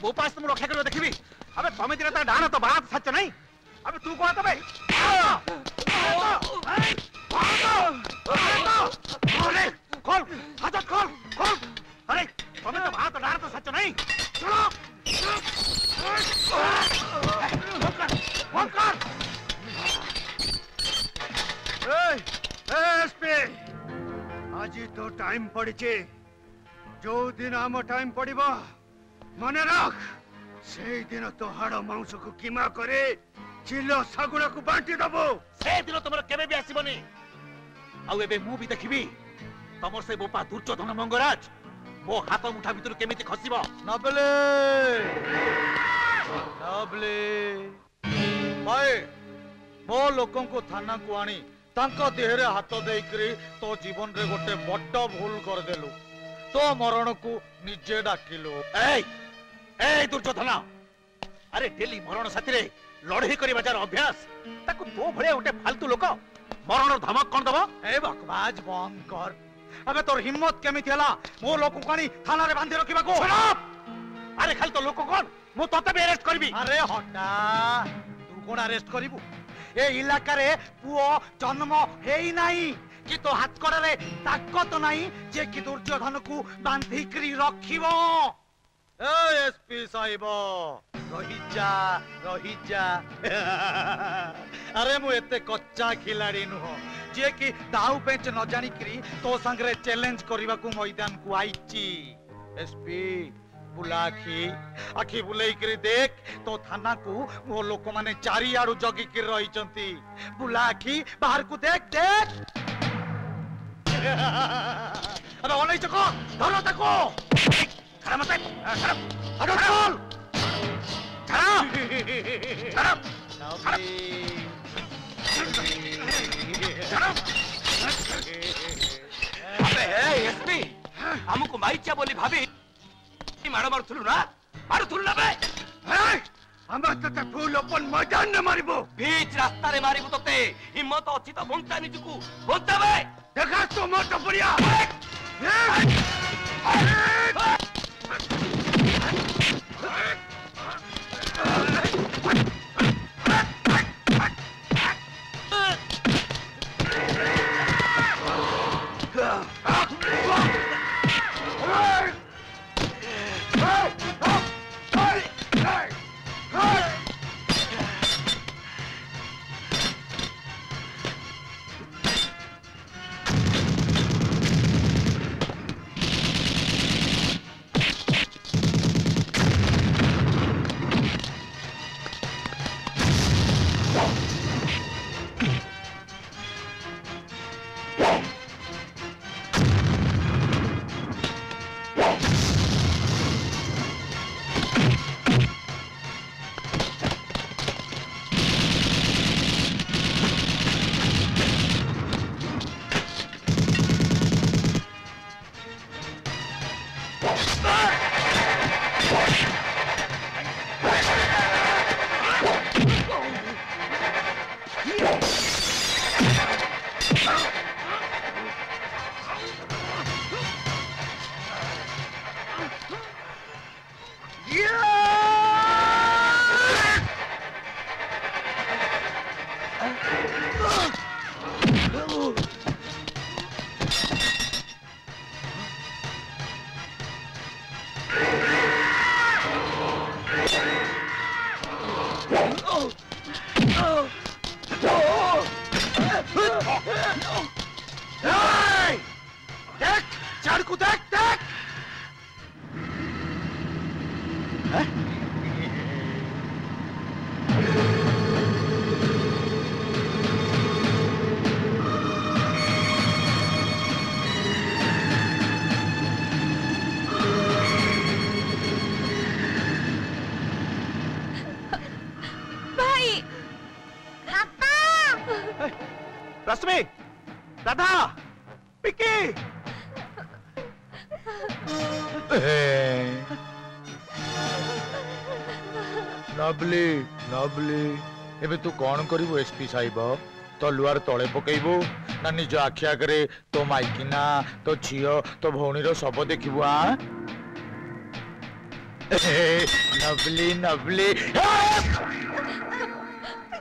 बोपास तुम रक्षा कर देखी अबे तुम्हें दिन तक डाना तो बात सच नहीं अबे तू कौन तबे खोल हाथ खोल खोल अरे तुम्हें तो बात डाना तो सच नहीं चलो आज तो टाइम पड़ी जो दिन आम टाइम पड़िबो मन रख से दिन तो हाड़ मांस को कीमा करे चिलो सागुड़ा को बांटी दबो से दिन तुमर केबे भी आसीबनी आउ एबे मु भी देखिबी तमर से बोपा दुर्योधन मंगराज मो हाथ मुठा भितर केमिति खसिबो नबले नबले भाई मो लोकन को थाना को आनी तांका देहरे हाथ देकरी तो जीवन रे गोटे बड्ड भूल कर देलु तो मरण को निजे डाकिलु ए दुर्योधन अरे डेली मरण साथी रे लड़ाई करिबा जार अभ्यास ताको तो भळे गोटे फालतू लोक मरण धमक कोन दबो ए बकवास बंद कर अबे तोर हिम्मत केमिति हला मो लोक कानी थाना रे बांधी रखिबा को अरे खाली तो लोक कोन मु तते भी अरेस्ट करबी अरे हटा तू कोन अरेस्ट करिबू ए इलाका रे पुओ जन्म हेई नाही कि तो हाथ कड़े ताकत नहीं जे कि दुर्योधन को बांधी करी रखिबो एसपी साहिब रही जा अरे मु एते कच्चा खिलाड़ी नुह जे कि दाऊ पेच न जानी करी तो संगरे चैलेंज करबा को मैदान को आईची एसपी आखि बुलाई करी देख तो थाना को वो लोक माने चारि आडू जगी कर रही चंती बुला आखि बाहर को देख देख अरे ओले चको धरो तको खड़ा मत खड़ा अरे चल अबे एसपी हमको माइचा बोली भाभी मारो मारुथुलु ना बे हम तते फूल अपन मैदान ने मारिबो बीच रास्ता रे मारिबो तते हिम्मत अछि तो बंता निजुकु बंता बे देखा तो मोट बढ़िया रश्मि दादा पिकी नबली नबली एबे तू कौन करिवो एसपी साहिब तो लुआर तले पकेइबो ना निज आखि आगे तो माइकिना तो झियो तो भौणी रो सब देखिबो आ नवली नवली